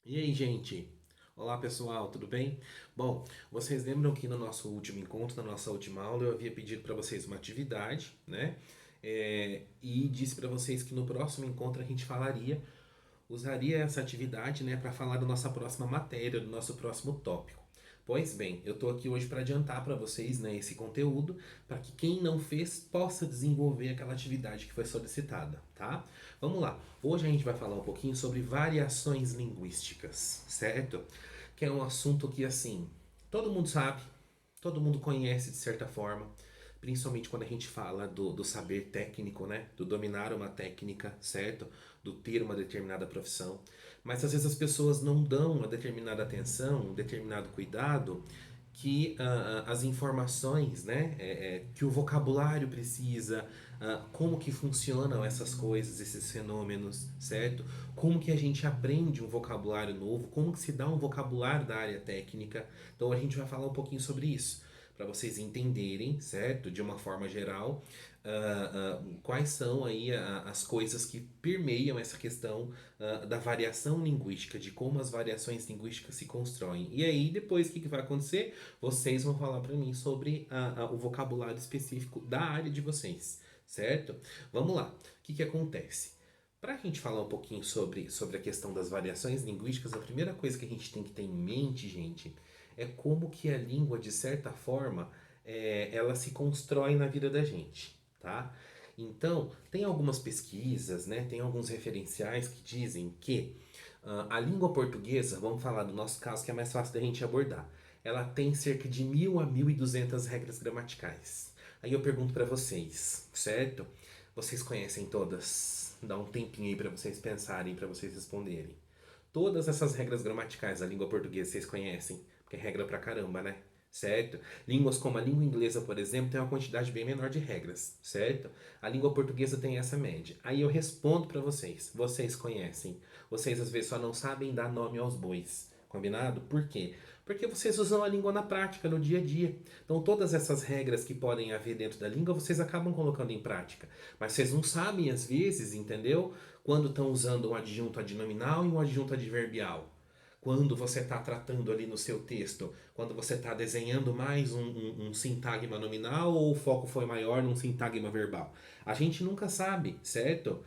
E aí, gente? Olá, pessoal, tudo bem? Bom, vocês lembram que no nosso último encontro, na nossa última aula, eu havia pedido para vocês uma atividade, né? E disse para vocês que no próximo encontro a gente usaria essa atividade, né, para falar da nossa próxima matéria, do nosso próximo tópico. Pois bem, eu estou aqui hoje para adiantar para vocês, né, esse conteúdo, para que quem não fez possa desenvolver aquela atividade que foi solicitada, tá? Vamos lá. Hoje a gente vai falar um pouquinho sobre variações linguísticas, certo? Que é um assunto que, assim, todo mundo sabe, todo mundo conhece de certa forma, principalmente quando a gente fala do saber técnico, né? Do dominar uma técnica, certo? Do ter uma determinada profissão. Mas às vezes as pessoas não dão uma determinada atenção, um determinado cuidado que as informações, né, que o vocabulário precisa, como que funcionam essas coisas, esses fenômenos, certo? Como que a gente aprende um vocabulário novo, como que se dá um vocabulário da área técnica. Então a gente vai falar um pouquinho sobre isso, para vocês entenderem, certo? De uma forma geral, quais são aí as coisas que permeiam essa questão da variação linguística, de como as variações linguísticas se constroem. E aí, depois, o que vai acontecer? Vocês vão falar para mim sobre o vocabulário específico da área de vocês, certo? Vamos lá. O que acontece? Para a gente falar um pouquinho sobre a questão das variações linguísticas, a primeira coisa que a gente tem que ter em mente, gente, é como que a língua, de certa forma, ela se constrói na vida da gente, tá? Então, tem algumas pesquisas, né, tem alguns referenciais que dizem que a língua portuguesa, vamos falar do nosso caso que é mais fácil da gente abordar, ela tem cerca de 1.000 a 1.200 regras gramaticais. Aí eu pergunto para vocês, certo? Vocês conhecem todas? Dá um tempinho aí para vocês pensarem, para vocês responderem. Todas essas regras gramaticais da língua portuguesa vocês conhecem, porque é regra pra caramba, né? Certo? Línguas como a língua inglesa, por exemplo, tem uma quantidade bem menor de regras, certo? A língua portuguesa tem essa média. Aí eu respondo para vocês. Vocês conhecem. Vocês às vezes só não sabem dar nome aos bois. Combinado? Por quê? Porque vocês usam a língua na prática, no dia a dia. Então, todas essas regras que podem haver dentro da língua, vocês acabam colocando em prática. Mas vocês não sabem, às vezes, entendeu? Quando estão usando um adjunto adnominal e um adjunto adverbial. Quando você está tratando ali no seu texto, quando você está desenhando mais um sintagma nominal ou o foco foi maior num sintagma verbal. A gente nunca sabe, certo?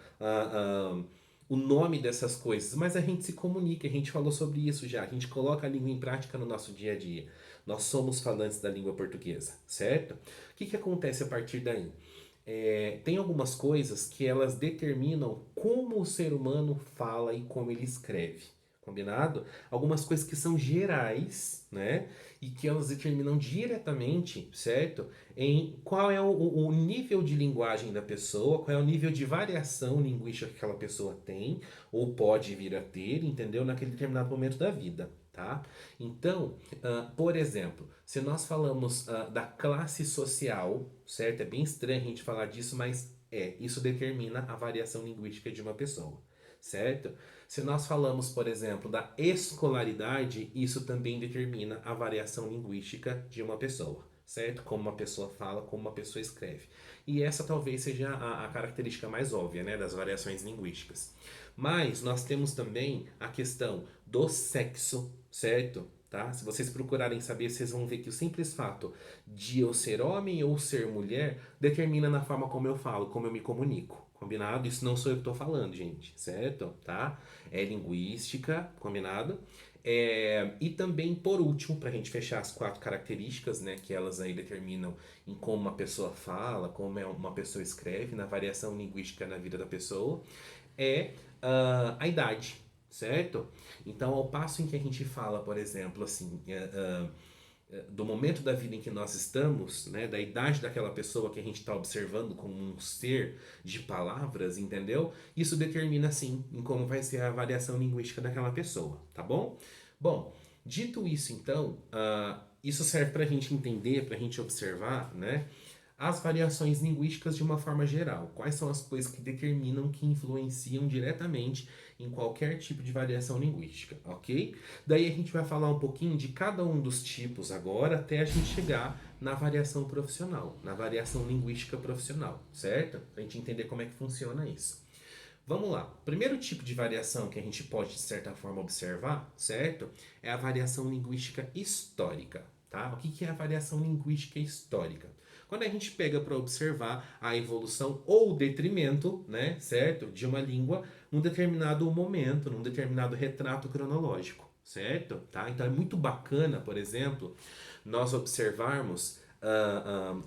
O nome dessas coisas, mas a gente se comunica, a gente falou sobre isso já, a gente coloca a língua em prática no nosso dia a dia. Nós somos falantes da língua portuguesa, certo? O que acontece a partir daí? Tem algumas coisas que elas determinam como o ser humano fala e como ele escreve. Combinado? Algumas coisas que são gerais, né? E que elas determinam diretamente, certo? Em qual é o nível de linguagem da pessoa, qual é o nível de variação linguística que aquela pessoa tem, ou pode vir a ter, entendeu? Naquele determinado momento da vida, tá? Então, por exemplo, se nós falamos da classe social, certo? É bem estranho a gente falar disso, mas isso determina a variação linguística de uma pessoa, certo? Se nós falamos, por exemplo, da escolaridade, isso também determina a variação linguística de uma pessoa, certo? Como uma pessoa fala, como uma pessoa escreve. E essa talvez seja a característica mais óbvia, né, das variações linguísticas. Mas nós temos também a questão do sexo, certo? Tá? Se vocês procurarem saber, vocês vão ver que o simples fato de eu ser homem ou ser mulher determina na forma como eu falo, como eu me comunico. Combinado? Isso não sou eu que estou falando, gente, certo? Tá? É linguística, combinado? E também, por último, para a gente fechar as quatro características, né, que elas aí determinam em como uma pessoa fala, como uma pessoa escreve, na variação linguística na vida da pessoa, é a idade, certo? Então, ao passo em que a gente fala, por exemplo, assim, do momento da vida em que nós estamos, né, da idade daquela pessoa que a gente está observando como um ser de palavras, entendeu? Isso determina, sim, em como vai ser a variação linguística daquela pessoa, tá bom? Bom, dito isso, então, isso serve para a gente entender, para a gente observar, né, as variações linguísticas de uma forma geral. Quais são as coisas que determinam, que influenciam diretamente em qualquer tipo de variação linguística, ok? Daí a gente vai falar um pouquinho de cada um dos tipos agora, até a gente chegar na variação profissional, na variação linguística profissional, certo? Pra gente entender como é que funciona isso. Vamos lá. Primeiro tipo de variação que a gente pode, de certa forma, observar, certo? É a variação linguística histórica, tá? O que que é a variação linguística histórica? Quando a gente pega para observar a evolução ou o detrimento, né, certo? De uma língua num determinado momento, num determinado retrato cronológico, certo? Tá? Então é muito bacana, por exemplo, nós observarmos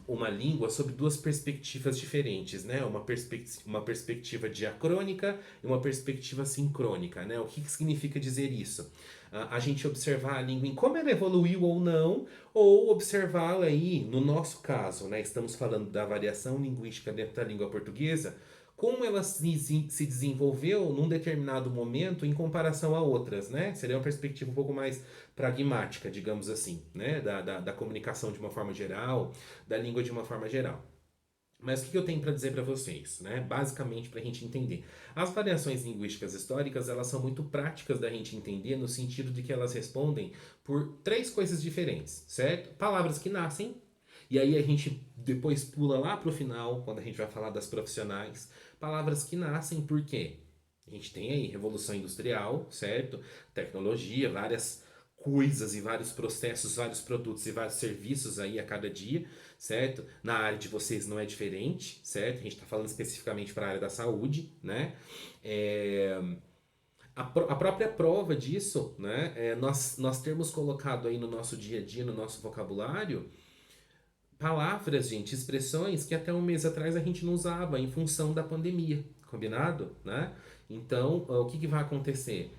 uma língua sob duas perspectivas diferentes, né? Uma perspectiva diacrônica e uma perspectiva sincrônica, né? O que significa dizer isso? A gente observar a língua em como ela evoluiu ou não, ou observá-la aí, no nosso caso, né? Estamos falando da variação linguística dentro da língua portuguesa, como ela se desenvolveu num determinado momento em comparação a outras, né? Seria uma perspectiva um pouco mais pragmática, digamos assim, né? Da comunicação de uma forma geral, da língua de uma forma geral. Mas o que eu tenho para dizer para vocês, né? Basicamente para a gente entender. As variações linguísticas históricas, elas são muito práticas da gente entender no sentido de que elas respondem por três coisas diferentes, certo? Palavras que nascem, e aí a gente depois pula lá para o final, quando a gente vai falar das profissionais. Palavras que nascem por quê? A gente tem aí Revolução Industrial, certo? Tecnologia, várias coisas e vários processos, vários produtos e vários serviços aí a cada dia, certo? Na área de vocês não é diferente, certo? A gente está falando especificamente para a área da saúde, né? É, a própria prova disso, né? É nós termos colocado aí no nosso dia a dia, no nosso vocabulário, palavras, gente, expressões que até um mês atrás a gente não usava em função da pandemia, combinado, né? Então, o que vai acontecer?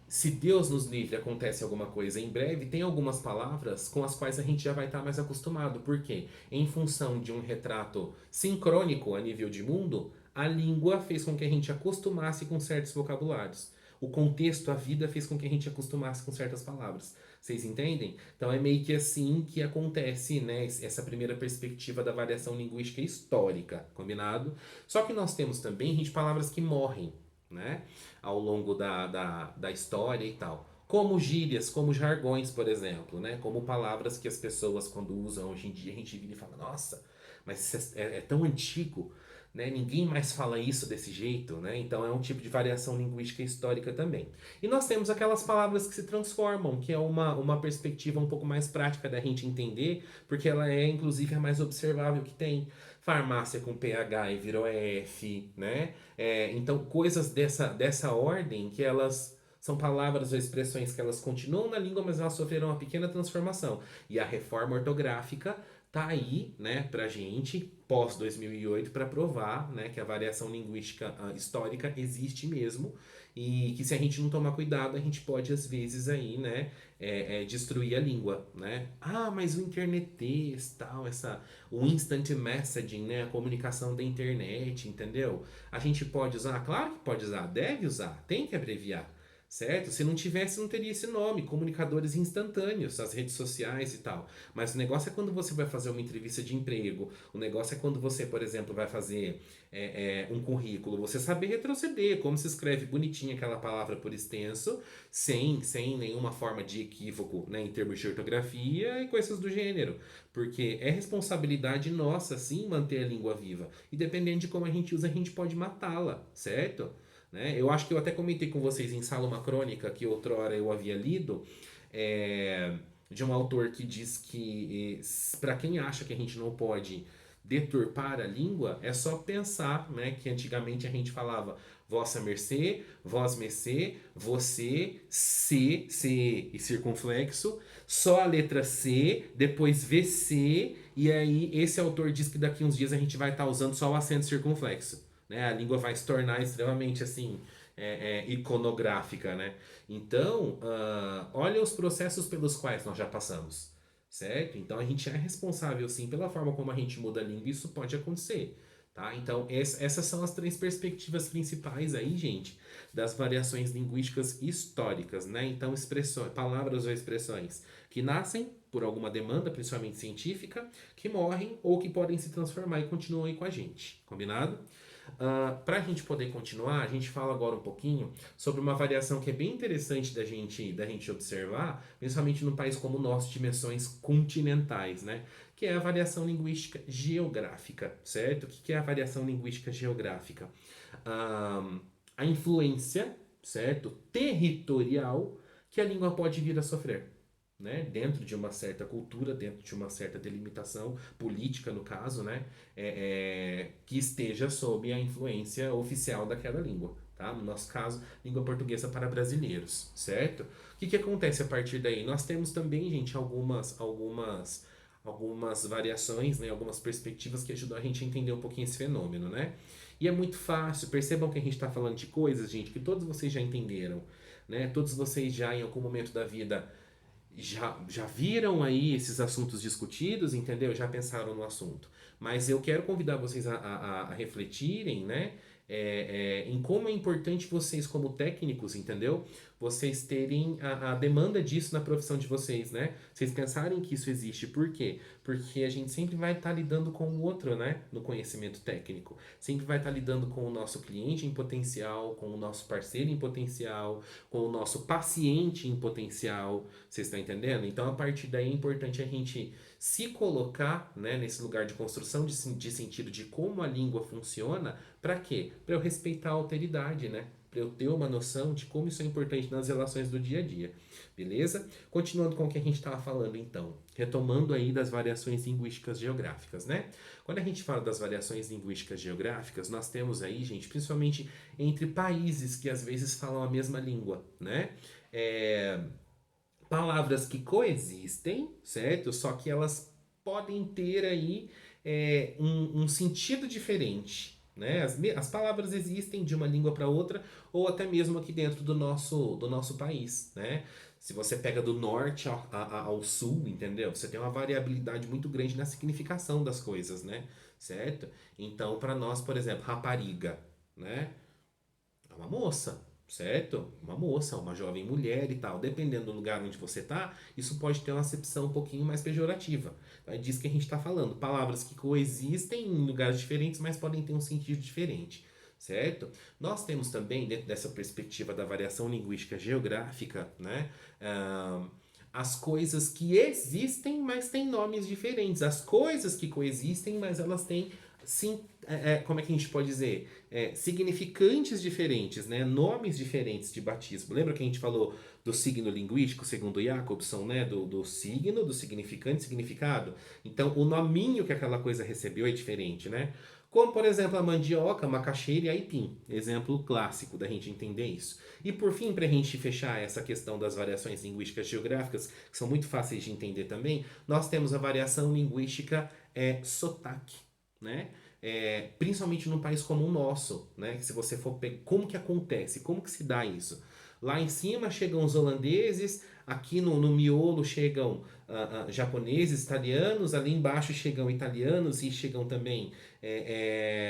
Se Deus nos livre acontece alguma coisa em breve, tem algumas palavras com as quais a gente já vai estar mais acostumado. Por quê? Em função de um retrato sincrônico a nível de mundo, a língua fez com que a gente acostumasse com certos vocabulários. O contexto, a vida fez com que a gente acostumasse com certas palavras. Vocês entendem? Então é meio que assim que acontece, né, essa primeira perspectiva da variação linguística histórica, combinado? Só que nós temos também, gente, palavras que morrem, né? Ao longo da história e tal. Como gírias, como jargões, por exemplo, né? Como palavras que as pessoas, quando usam hoje em dia, a gente vira e fala, nossa, mas isso é tão antigo, né? Ninguém mais fala isso desse jeito, né? Então é um tipo de variação linguística histórica também. E nós temos aquelas palavras que se transformam, que é uma perspectiva um pouco mais prática da gente entender, porque ela é, inclusive, a mais observável que tem. Farmácia com PH e virou F, né? Então, coisas dessa ordem que elas são palavras ou expressões que elas continuam na língua, mas elas sofreram uma pequena transformação. E a reforma ortográfica tá aí, né, pra gente, pós 2008, para provar, né, que a variação linguística histórica existe mesmo e que se a gente não tomar cuidado, a gente pode, às vezes, aí, né, destruir a língua, né? Ah, mas o internetês, tal, o instant messaging, né, a comunicação da internet, entendeu? A gente pode usar? Claro que pode usar, deve usar, tem que abreviar, certo? Se não tivesse, não teria esse nome, comunicadores instantâneos, as redes sociais e tal. Mas o negócio é quando você vai fazer uma entrevista de emprego, o negócio é quando você, por exemplo, vai fazer um currículo, você saber retroceder, como se escreve bonitinho aquela palavra por extenso, sem nenhuma forma de equívoco, né, em termos de ortografia e coisas do gênero. Porque é responsabilidade nossa, sim, manter a língua viva. E dependendo de como a gente usa, a gente pode matá-la, certo? Né? Eu acho que eu até comentei com vocês em sala uma crônica que outrora eu havia lido, de um autor que diz que para quem acha que a gente não pode deturpar a língua, é só pensar, né, que antigamente a gente falava vossa mercê, vós mercê, você, C e circunflexo, só a letra C, depois VC, e aí esse autor diz que daqui uns dias a gente vai estar usando só o acento circunflexo, né? A língua vai se tornar extremamente assim iconográfica, né? Então, olha os processos pelos quais nós já passamos, certo? Então a gente é responsável sim pela forma como a gente muda a língua e isso pode acontecer, tá? Então essas são as três perspectivas principais aí, gente, das variações linguísticas históricas, né? Então expressões, palavras ou expressões que nascem por alguma demanda, principalmente científica, que morrem ou que podem se transformar e continuam aí com a gente, combinado? Para a gente poder continuar, a gente fala agora um pouquinho sobre uma variação que é bem interessante da gente observar, principalmente num país como o nosso, de dimensões continentais, né? Que é a variação linguística geográfica, certo? O que é a variação linguística geográfica? Ah, a influência, certo? Territorial que a língua pode vir a sofrer. Né? Dentro de uma certa cultura, dentro de uma certa delimitação política, no caso, né? Que esteja sob a influência oficial daquela língua. Tá? No nosso caso, língua portuguesa para brasileiros, certo? O que acontece a partir daí? Nós temos também, gente, algumas variações, né? Algumas perspectivas que ajudam a gente a entender um pouquinho esse fenômeno, né? E é muito fácil, percebam que a gente está falando de coisas, gente, que todos vocês já entenderam, né? Todos vocês já, em algum momento da vida, já viram aí esses assuntos discutidos, entendeu? Já pensaram no assunto. Mas eu quero convidar vocês a refletirem, né? Em como é importante vocês, como técnicos, entendeu? Vocês terem a demanda disso na profissão de vocês, né? Vocês pensarem que isso existe. Por quê? Porque a gente sempre vai estar lidando com o outro, né? No conhecimento técnico. Sempre vai estar lidando com o nosso cliente em potencial, com o nosso parceiro em potencial, com o nosso paciente em potencial. Vocês estão entendendo? Então, a partir daí é importante a gente se colocar, né, nesse lugar de construção de sentido de como a língua funciona. Para quê? Para eu respeitar a alteridade, né? Para eu ter uma noção de como isso é importante nas relações do dia a dia. Beleza? Continuando com o que a gente estava falando, então. Retomando aí das variações linguísticas geográficas, né? Quando a gente fala das variações linguísticas geográficas, nós temos aí, gente, principalmente entre países que às vezes falam a mesma língua, né? É, palavras que coexistem, certo? Só que elas podem ter aí um sentido diferente, né? As palavras existem de uma língua para outra ou até mesmo aqui dentro do nosso país, né? Se você pega do norte ao sul, entendeu? Você tem uma variabilidade muito grande na significação das coisas, né? Certo? Então, para nós, por exemplo, rapariga, né? É uma moça, certo? Uma moça, uma jovem mulher e tal. Dependendo do lugar onde você tá, isso pode ter uma acepção um pouquinho mais pejorativa. Então é disso que a gente está falando. Palavras que coexistem em lugares diferentes, mas podem ter um sentido diferente. Certo? Nós temos também, dentro dessa perspectiva da variação linguística geográfica, né? As coisas que existem, mas têm nomes diferentes. As coisas que coexistem, mas elas têm, sim, como é que a gente pode dizer? Significantes diferentes, né? Nomes diferentes de batismo. Lembra que a gente falou do signo linguístico, segundo Jacobson, né? Do signo, do significante, significado. Então, o nominho que aquela coisa recebeu é diferente, né? Como, por exemplo, a mandioca, a macaxeira e a aipim. Exemplo clássico da gente entender isso. E por fim, para a gente fechar essa questão das variações linguísticas geográficas, que são muito fáceis de entender também, nós temos a variação linguística sotaque, né? Principalmente num país como o nosso, né? Que se você for pegar, como que acontece, como que se dá isso? Lá em cima chegam os holandeses, aqui no miolo chegam japoneses, italianos, ali embaixo chegam italianos e chegam também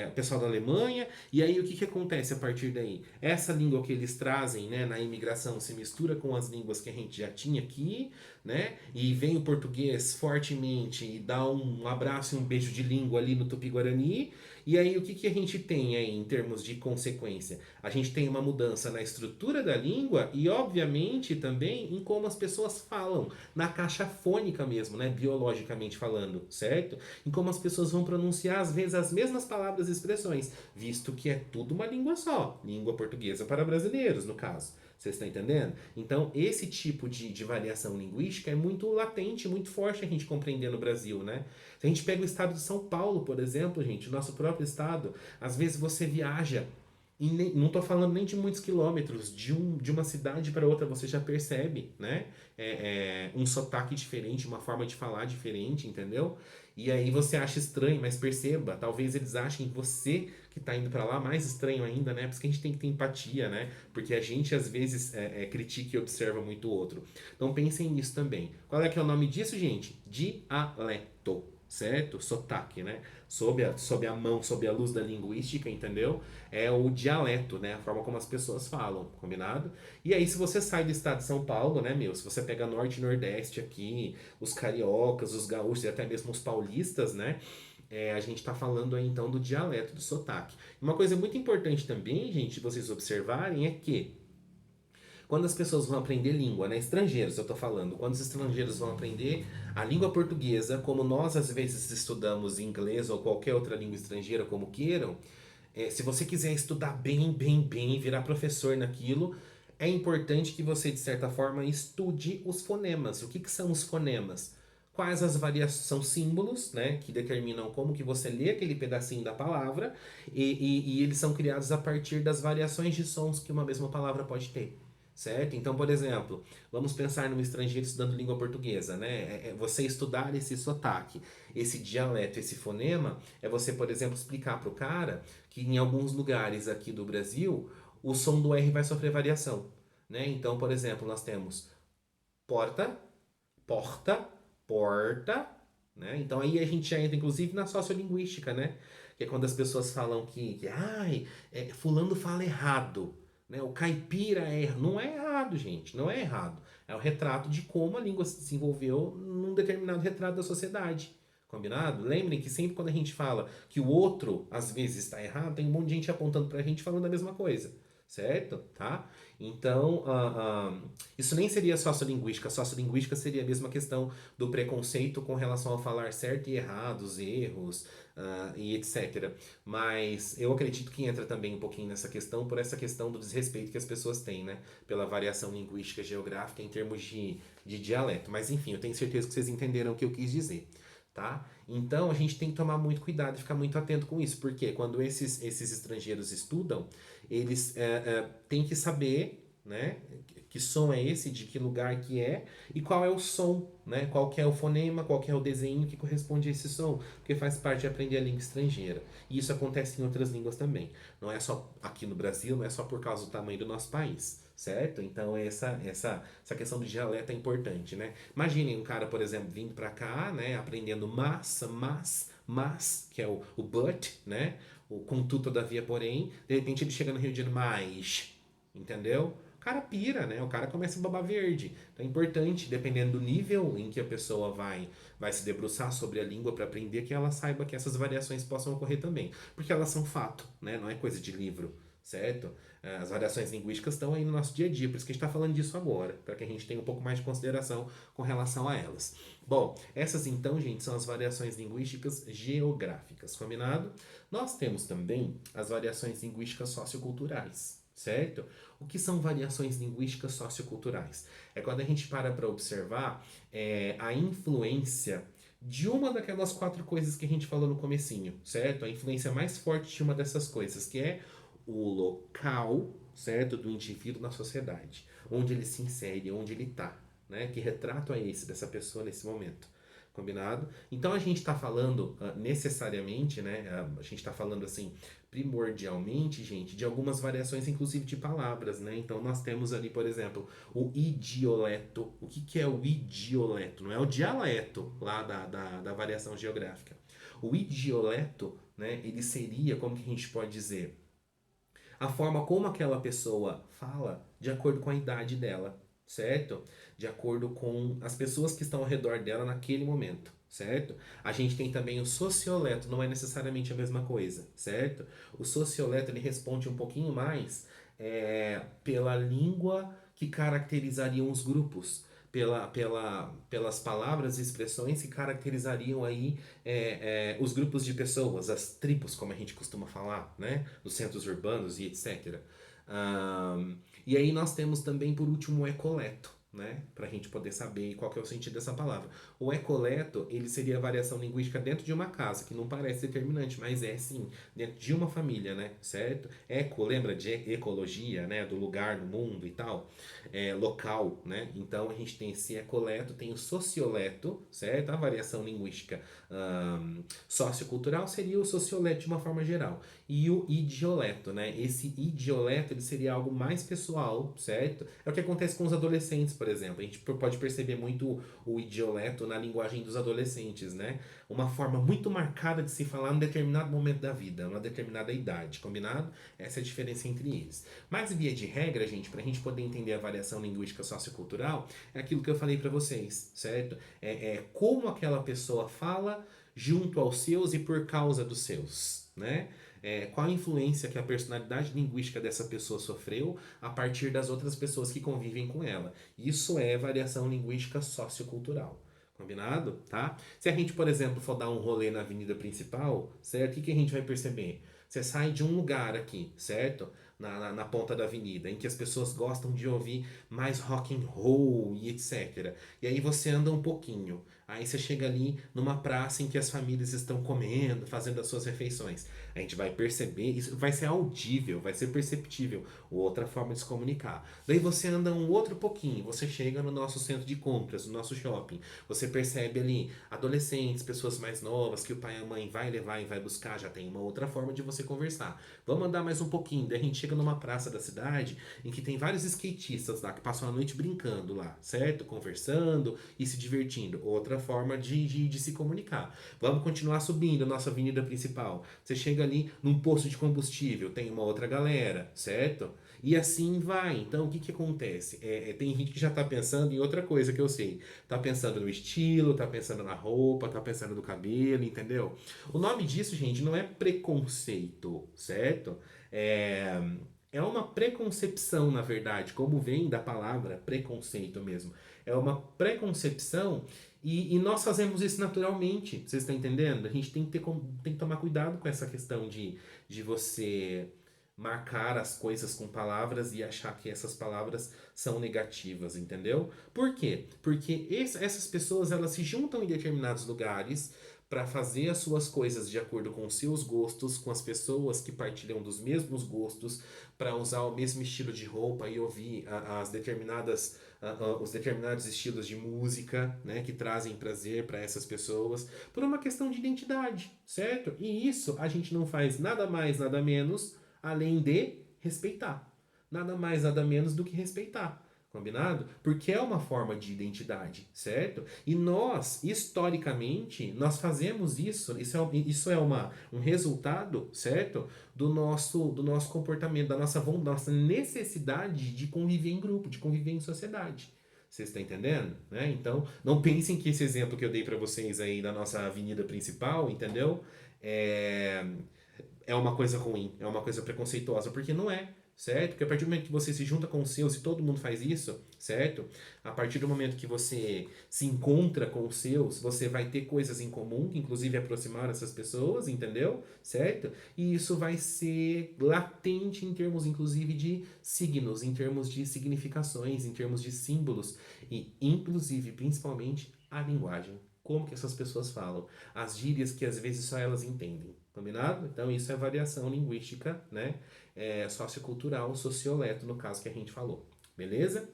o pessoal da Alemanha. E aí o que acontece a partir daí? Essa língua que eles trazem, né, na imigração se mistura com as línguas que a gente já tinha aqui, né? E vem o português fortemente e dá um abraço e um beijo de língua ali no Tupi-Guarani. E aí o que a gente tem aí em termos de consequência? A gente tem uma mudança na estrutura da língua e, obviamente, também em como as pessoas falam, na caixa fônica mesmo, né? Biologicamente falando, certo? Em como as pessoas vão pronunciar, às vezes, as mesmas palavras e expressões, visto que é tudo uma língua só, língua portuguesa para brasileiros, no caso. Vocês estão entendendo? Então, esse tipo de variação linguística é muito latente, muito forte a gente compreender no Brasil, né? Se a gente pega o estado de São Paulo, por exemplo, gente, o nosso próprio estado, às vezes você viaja, e não estou falando nem de muitos quilômetros, de uma cidade para outra você já percebe, né? Um sotaque diferente, uma forma de falar diferente, entendeu? E aí você acha estranho, mas perceba, talvez eles achem você que está indo para lá mais estranho ainda, né? Por isso que a gente tem que ter empatia, né? Porque a gente às vezes critica e observa muito o outro. Então pensem nisso também. Qual é que é o nome disso, gente? Dialeto, certo? Sotaque, né? Sob a mão, sob a luz da linguística, entendeu? É o dialeto, né? A forma como as pessoas falam, combinado? E aí, se você sai do estado de São Paulo, né, meu? Se você pega norte e nordeste aqui, os cariocas, os gaúchos e até mesmo os paulistas, né? a gente está falando aí então do dialeto, do sotaque. Uma coisa muito importante também, gente, vocês observarem é que quando as pessoas vão aprender língua, né? Estrangeiros, eu tô falando. Quando os estrangeiros vão aprender a língua portuguesa, como nós às vezes estudamos inglês ou qualquer outra língua estrangeira, como queiram, se você quiser estudar bem, bem, bem, virar professor naquilo, é importante que você, de certa forma, estude os fonemas. O que, que são os fonemas? Quais as variações são símbolos, né, que determinam como que você lê aquele pedacinho da palavra e eles são criados a partir das variações de sons que uma mesma palavra pode ter. Certo? Então, por exemplo, vamos pensar num estrangeiro estudando língua portuguesa, né? Você estudar esse sotaque, esse dialeto, esse fonema, é você, por exemplo, explicar para o cara que em alguns lugares aqui do Brasil o som do R vai sofrer variação, né? Então, por exemplo, nós temos porta, porta, porta, né? Então aí a gente já entra inclusive na sociolinguística, né? Que é quando as pessoas falam ai, fulano fala errado, né? O caipira é, não é errado, gente, não é errado. É o retrato de como a língua se desenvolveu num determinado retrato da sociedade. Combinado? Lembrem que sempre quando a gente fala que o outro às vezes está errado, tem um monte de gente apontando pra gente falando a mesma coisa, certo? Tá? Então, isso nem seria sociolinguística. Sociolinguística seria a mesma questão do preconceito com relação a falar certo e errado, os erros e etc. Mas eu acredito que entra também um pouquinho nessa questão, por essa questão do desrespeito que as pessoas têm, né? Pela variação linguística geográfica em termos de dialeto. Mas enfim, eu tenho certeza que vocês entenderam o que eu quis dizer. Tá? Então a gente tem que tomar muito cuidado e ficar muito atento com isso, porque quando esses estrangeiros estudam, eles têm que saber, né, que som é esse, de que lugar que é e qual é o som, né, qual que é o fonema, qual que é o desenho que corresponde a esse som, porque faz parte de aprender a língua estrangeira. E isso acontece em outras línguas também. Não é só aqui no Brasil, não é só por causa do tamanho do nosso país, certo? Então essa questão do dialeto é importante, né? Imaginem um cara, por exemplo, vindo para cá, né, aprendendo mas, que é o but, né? O contudo, todavia, porém, de repente ele chega no Rio de Janeiro, mas, entendeu? O cara pira, né? O cara começa a babar verde. Então é importante, dependendo do nível em que a pessoa vai se debruçar sobre a língua para aprender, que ela saiba que essas variações possam ocorrer também. Porque elas são fato, né? Não é coisa de livro, certo? As variações linguísticas estão aí no nosso dia a dia, por isso que a gente está falando disso agora, para que a gente tenha um pouco mais de consideração com relação a elas. Bom, essas então, gente, são as variações linguísticas geográficas, combinado? Nós temos também as variações linguísticas socioculturais, certo? O que são variações linguísticas socioculturais? É quando a gente para observar a influência de uma daquelas quatro coisas que a gente falou no comecinho, certo? A influência mais forte de uma dessas coisas, que é o local, certo, do indivíduo na sociedade, onde ele se insere, onde ele está, né? Que retrato é esse dessa pessoa nesse momento? Combinado? Então a gente está falando necessariamente, né? A gente está falando assim, primordialmente, gente, de algumas variações, inclusive de palavras, né? Então nós temos ali, por exemplo, o idioleto. O que é o idioleto? Não é o dialeto lá da variação geográfica. O idioleto, né? Ele seria, como que a gente pode dizer? A forma como aquela pessoa fala de acordo com a idade dela, certo? De acordo com as pessoas que estão ao redor dela naquele momento, certo? A gente tem também o socioleto, não é necessariamente a mesma coisa, certo? O socioleto ele responde um pouquinho mais pela língua que caracterizariam os grupos. Pelas palavras e expressões que caracterizariam aí os grupos de pessoas, as tribos, como a gente costuma falar, né? Nos centros urbanos e etc. E aí nós temos também, por último, o ecoleto, né? Para a gente poder saber qual que é o sentido dessa palavra. O ecoleto, ele seria a variação linguística dentro de uma casa, que não parece determinante, mas é sim, dentro de uma família, né? Certo? Eco, lembra de ecologia, né? Do lugar no mundo e tal. Local, né? Então a gente tem esse ecoleto, tem o socioleto, certo? A variação linguística sociocultural seria o socioleto de uma forma geral. E o idioleto, né? Esse idioleto ele seria algo mais pessoal, certo? É o que acontece com os adolescentes, por exemplo. A gente pode perceber muito o idioleto na linguagem dos adolescentes, né? Uma forma muito marcada de se falar num determinado momento da vida, numa determinada idade, combinado? Essa é a diferença entre eles. Mas, via de regra, gente, para a gente poder entender a variação linguística sociocultural, é aquilo que eu falei para vocês, certo? Como aquela pessoa fala junto aos seus e por causa dos seus, né? Qual a influência que a personalidade linguística dessa pessoa sofreu a partir das outras pessoas que convivem com ela. Isso é variação linguística sociocultural. Combinado? Tá? Se a gente, por exemplo, for dar um rolê na avenida principal, certo? O que a gente vai perceber? Você sai de um lugar aqui, certo? Na ponta da avenida, em que as pessoas gostam de ouvir mais rock and roll e etc. E aí você anda um pouquinho. Aí você chega ali numa praça em que as famílias estão comendo, fazendo as suas refeições. A gente vai perceber, isso vai ser audível, vai ser perceptível, outra forma de se comunicar. Daí você anda um outro pouquinho, você chega no nosso centro de compras, no nosso shopping. Você percebe ali adolescentes, pessoas mais novas que o pai e a mãe vai levar e vai buscar, já tem uma outra forma de você conversar. Vamos andar mais um pouquinho, daí a gente chega numa praça da cidade em que tem vários skatistas lá que passam a noite brincando lá, certo? Conversando e se divertindo. Outra forma de se comunicar. Vamos continuar subindo a nossa avenida principal. Você chega ali num posto de combustível, tem uma outra galera, certo? E assim vai. Então, o que que acontece? Tem gente que já tá pensando em outra coisa que eu sei. Tá pensando no estilo, tá pensando na roupa, tá pensando no cabelo, entendeu? O nome disso, gente, não é preconceito, certo? É, é uma preconcepção, na verdade, como vem da palavra preconceito mesmo. É uma preconcepção e nós fazemos isso naturalmente. Vocês estão entendendo? A gente tem que tomar cuidado com essa questão de você marcar as coisas com palavras e achar que essas palavras são negativas, entendeu? Por quê? Porque essas pessoas elas se juntam em determinados lugares para fazer as suas coisas de acordo com os seus gostos, com as pessoas que partilham dos mesmos gostos, para usar o mesmo estilo de roupa e ouvir os determinados estilos de música, né, que trazem prazer para essas pessoas, por uma questão de identidade, certo? E isso a gente não faz nada mais, nada menos além de respeitar. Nada mais, nada menos do que respeitar. Combinado? Porque é uma forma de identidade, certo? E nós, historicamente, nós fazemos isso. Isso é um resultado, certo? Do nosso comportamento, da nossa necessidade de conviver em grupo, de conviver em sociedade. Vocês estão entendendo? Né? Então, não pensem que esse exemplo que eu dei para vocês aí da nossa avenida principal, entendeu? É, é uma coisa ruim, é uma coisa preconceituosa, porque não é, certo? Porque a partir do momento que você se junta com o seu, se todo mundo faz isso, certo? A partir do momento que você se encontra com os seus, você vai ter coisas em comum, que inclusive aproximar essas pessoas, entendeu? Certo? E isso vai ser latente em termos, inclusive, de signos, em termos de significações, em termos de símbolos e, inclusive, principalmente, a linguagem. Como que essas pessoas falam? As gírias que às vezes só elas entendem. Combinado? Então, isso é variação linguística, né? Sociocultural, socioleto, no caso que a gente falou. Beleza?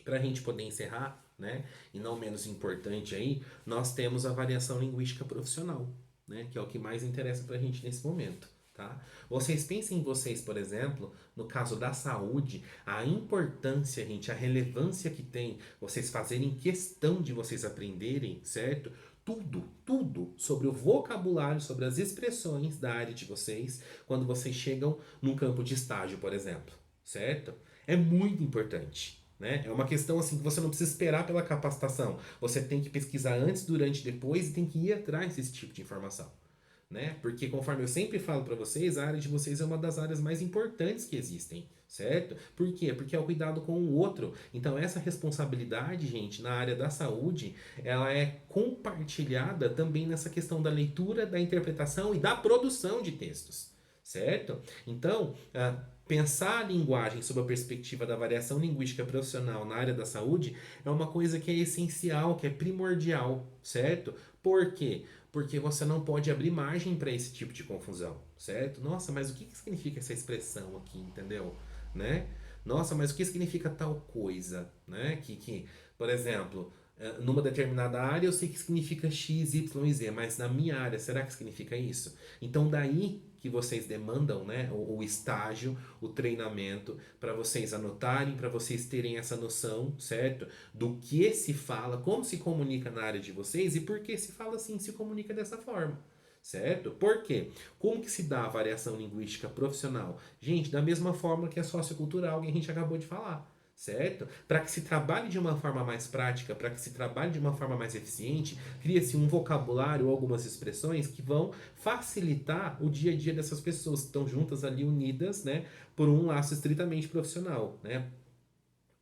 Para a gente poder encerrar, né? E não menos importante aí, nós temos a variação linguística profissional, né? Que é o que mais interessa para a gente nesse momento. Tá? Vocês pensem em vocês, por exemplo, no caso da saúde, a importância, gente, a relevância que tem vocês fazerem questão de vocês aprenderem, certo? Tudo sobre o vocabulário, sobre as expressões da área de vocês, quando vocês chegam num campo de estágio, por exemplo, certo? É muito importante. Né? É uma questão assim que você não precisa esperar pela capacitação. Você tem que pesquisar antes, durante e depois e tem que ir atrás desse tipo de informação. Né? Porque conforme eu sempre falo para vocês, a área de vocês é uma das áreas mais importantes que existem, certo? Por quê? Porque é o cuidado com o outro. Então essa responsabilidade, gente, na área da saúde, ela é compartilhada também nessa questão da leitura, da interpretação e da produção de textos, certo? Então, pensar a linguagem sob a perspectiva da variação linguística profissional na área da saúde é uma coisa que é essencial, que é primordial, certo? Por quê? Porque você não pode abrir margem para esse tipo de confusão, certo? Nossa, mas o que significa essa expressão aqui, entendeu? Né? Nossa, mas o que significa tal coisa, né? Por exemplo, numa determinada área eu sei que significa X, Y e Z, mas na minha área, será que significa isso? Então daí que vocês demandam, né, o estágio, o treinamento, para vocês anotarem, para vocês terem essa noção, certo? Do que se fala, como se comunica na área de vocês e por que se fala assim, se comunica dessa forma. Certo? Por quê? Como que se dá a variação linguística profissional? Gente, da mesma forma que a sociocultural que a gente acabou de falar. certo? Para que se trabalhe de uma forma mais prática, para que se trabalhe de uma forma mais eficiente, cria-se um vocabulário ou algumas expressões que vão facilitar o dia a dia dessas pessoas que estão juntas ali unidas, né, por um laço estritamente profissional, né?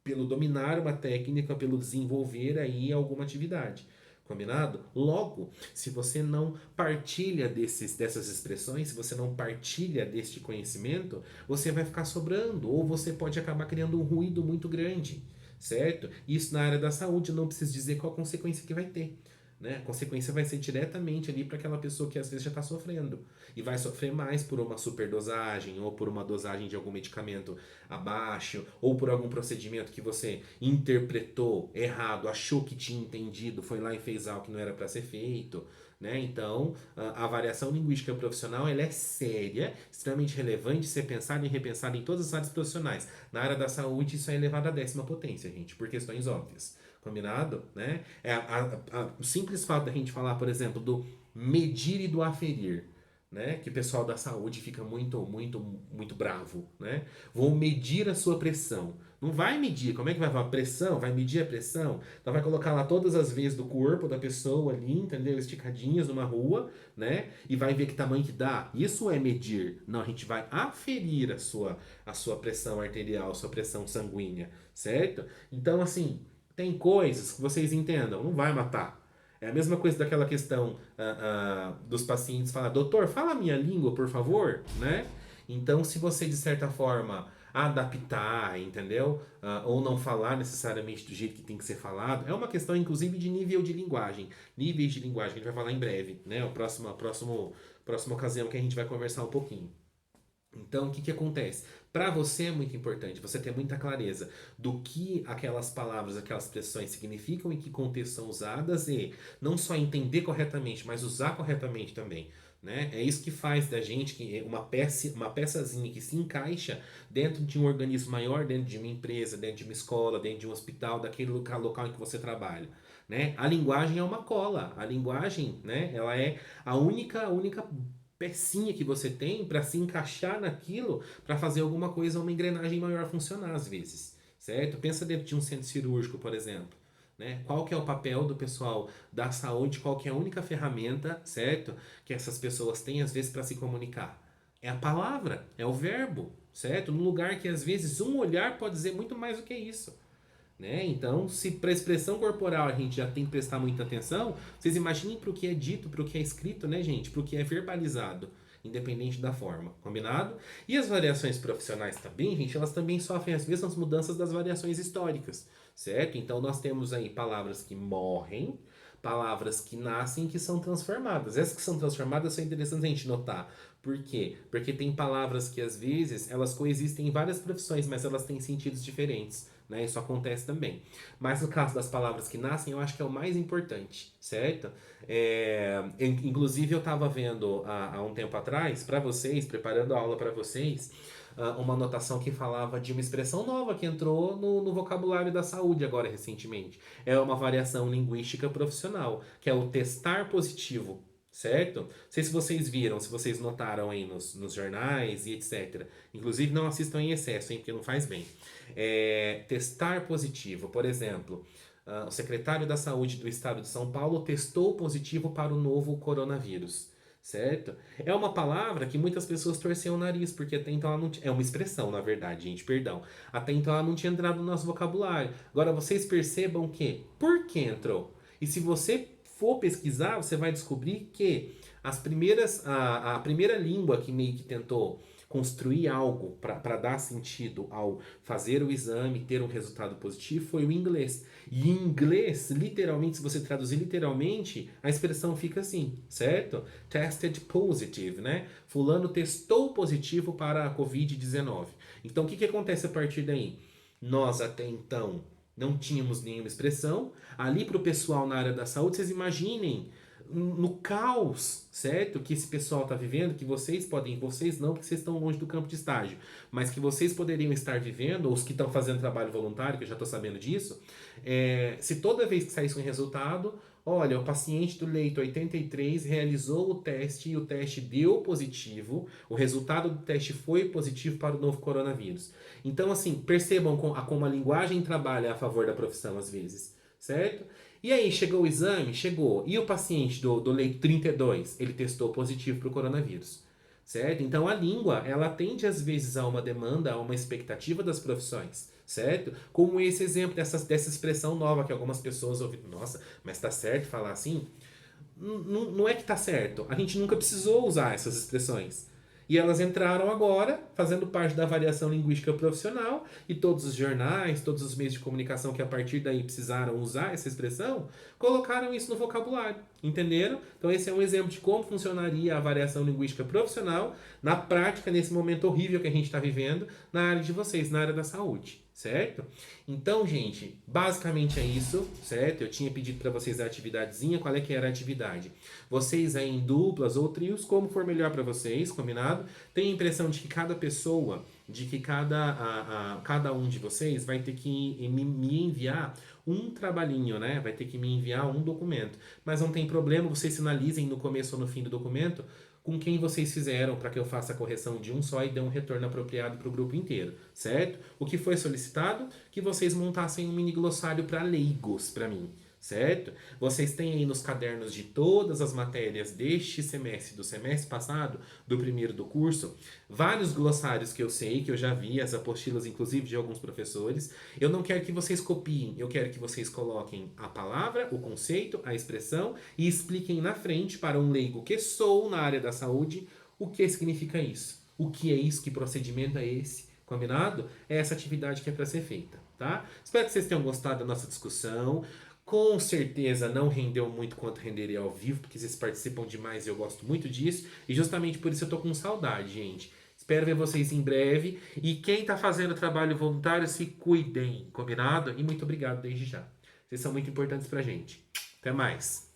Pelo dominar uma técnica, pelo desenvolver aí alguma atividade. Combinado? Logo, se você não partilha dessas expressões, se você não partilha deste conhecimento, você vai ficar sobrando, ou você pode acabar criando um ruído muito grande, certo? Isso na área da saúde, eu não preciso dizer qual a consequência que vai ter. Né? A consequência vai ser diretamente ali para aquela pessoa que às vezes já está sofrendo. E vai sofrer mais por uma superdosagem, ou por uma dosagem de algum medicamento abaixo, ou por algum procedimento que você interpretou errado, achou que tinha entendido, foi lá e fez algo que não era para ser feito. Né? Então, a variação linguística profissional ela é séria, extremamente relevante, ser pensada e repensada em todas as áreas profissionais. Na área da saúde, isso é elevado à 10ª potência, gente, por questões óbvias. Combinado? Né? O simples fato da gente falar, por exemplo, do medir e do aferir, né? Que o pessoal da saúde fica muito bravo, né? Vou medir a sua pressão. Não vai medir, como é que vai falar? Pressão? Vai medir a pressão? Então vai colocar lá todas as vezes do corpo da pessoa ali, entendeu? Esticadinhas numa rua, né? E vai ver que tamanho que dá. Isso é medir. Não, a gente vai aferir a sua pressão arterial, a sua pressão sanguínea, certo? Então, assim, tem coisas que vocês entendam, não vai matar. É a mesma coisa daquela questão dos pacientes falar, doutor, fala a minha língua, por favor, né? Então, se você, de certa forma, adaptar, entendeu? Ou não falar necessariamente do jeito que tem que ser falado, é uma questão, inclusive, de nível de linguagem. Níveis de linguagem, que a gente vai falar em breve, né? A próxima ocasião que a gente vai conversar um pouquinho. Então, o que que acontece? Para você é muito importante você ter muita clareza do que aquelas palavras, aquelas expressões significam, em que contexto são usadas e não só entender corretamente, mas usar corretamente também. Né? É isso que faz da gente uma peçazinha que se encaixa dentro de um organismo maior, dentro de uma empresa, dentro de uma escola, dentro de um hospital, daquele local em que você trabalha. Né? A linguagem é uma cola. A linguagem, né, ela é a única pecinha que você tem para se encaixar naquilo, para fazer alguma coisa, uma engrenagem maior funcionar às vezes, certo? Pensa dentro de um centro cirúrgico, por exemplo. Né? Qual que é o papel do pessoal da saúde, qual que é a única ferramenta, certo? Que essas pessoas têm às vezes para se comunicar. É a palavra, é o verbo, certo? Num lugar que às vezes um olhar pode dizer muito mais do que isso. Né? Então, se para a expressão corporal a gente já tem que prestar muita atenção, vocês imaginem para o que é dito, para o que é escrito, né, gente? Para o que é verbalizado, independente da forma, combinado? E as variações profissionais também, gente, elas também sofrem as mesmas mudanças das variações históricas, certo? Então, nós temos aí palavras que morrem, palavras que nascem e que são transformadas. Essas que são transformadas são interessantes a gente notar. Por quê? Porque tem palavras que às vezes elas coexistem em várias profissões, mas elas têm sentidos diferentes. Né? Isso acontece também. Mas no caso das palavras que nascem, eu acho que é o mais importante, certo? Inclusive, eu estava vendo há um tempo atrás, para vocês, preparando a aula para vocês, uma anotação que falava de uma expressão nova que entrou no vocabulário da saúde agora recentemente. É uma variação linguística profissional, que é o testar positivo. Certo? Não sei se vocês viram, se vocês notaram aí nos jornais e etc. Inclusive, não assistam em excesso, hein, porque não faz bem. Testar positivo. Por exemplo, o secretário da Saúde do Estado de São Paulo testou positivo para o novo coronavírus. Certo? É uma palavra que muitas pessoas torciam o nariz, porque até então ela não é uma expressão, na verdade, gente, perdão. Até então ela não tinha entrado no nosso vocabulário. Agora vocês percebam que, por que entrou? E se você for pesquisar, você vai descobrir que a primeira língua que meio que tentou construir algo para dar sentido ao fazer o exame, ter um resultado positivo, foi o inglês. E em inglês, literalmente, se você traduzir literalmente, a expressão fica assim, certo? Tested positive, né? Fulano testou positivo para a Covid-19. Então, o que acontece a partir daí? Nós, até então, não tínhamos nenhuma expressão. Ali para o pessoal na área da saúde, vocês imaginem no caos, certo? Que esse pessoal está vivendo, que vocês não, porque vocês estão longe do campo de estágio, mas que vocês poderiam estar vivendo, ou os que estão fazendo trabalho voluntário, que eu já estou sabendo disso, se toda vez que saísse um resultado, olha, o paciente do leito 83 realizou o teste e o teste deu positivo, o resultado do teste foi positivo para o novo coronavírus. Então, assim, percebam como a linguagem trabalha a favor da profissão às vezes, certo? E aí, chegou o exame? Chegou. E o paciente do leito 32? Ele testou positivo para o coronavírus, certo? Então, a língua, ela atende às vezes a uma demanda, a uma expectativa das profissões, certo? Como esse exemplo dessa expressão nova que algumas pessoas ouviram. Nossa, mas tá certo falar assim? Não é que tá certo. A gente nunca precisou usar essas expressões. E elas entraram agora, fazendo parte da variação linguística profissional, e todos os jornais, todos os meios de comunicação que a partir daí precisaram usar essa expressão, colocaram isso no vocabulário. Entenderam? Então, esse é um exemplo de como funcionaria a variação linguística profissional na prática, nesse momento horrível que a gente está vivendo, na área de vocês, na área da saúde. Certo? Então, gente, basicamente é isso, certo? Eu tinha pedido para vocês a atividadezinha. Qual é que era a atividade? Vocês aí em duplas ou trios, como for melhor para vocês, combinado? Tenho a impressão de que cada pessoa, de que cada um de vocês vai ter que me enviar um trabalhinho, né? Vai ter que me enviar um documento. Mas não tem problema, vocês sinalizem no começo ou no fim do documento com quem vocês fizeram para que eu faça a correção de um só e dê um retorno apropriado para o grupo inteiro, certo? O que foi solicitado? Que vocês montassem um mini glossário para leigos para mim, certo? Vocês têm aí nos cadernos de todas as matérias deste semestre, do semestre passado, do primeiro do curso, vários glossários que eu sei, que eu já vi, as apostilas inclusive de alguns professores. Eu não quero que vocês copiem, eu quero que vocês coloquem a palavra, o conceito, a expressão e expliquem na frente para um leigo que sou na área da saúde o que significa isso. O que é isso, que procedimento é esse? Combinado? É essa atividade que é para ser feita, tá? Espero que vocês tenham gostado da nossa discussão. Com certeza não rendeu muito quanto renderia ao vivo, porque vocês participam demais e eu gosto muito disso. E justamente por isso eu tô com saudade, gente. Espero ver vocês em breve. E quem tá fazendo trabalho voluntário, se cuidem, combinado? E muito obrigado desde já. Vocês são muito importantes pra gente. Até mais.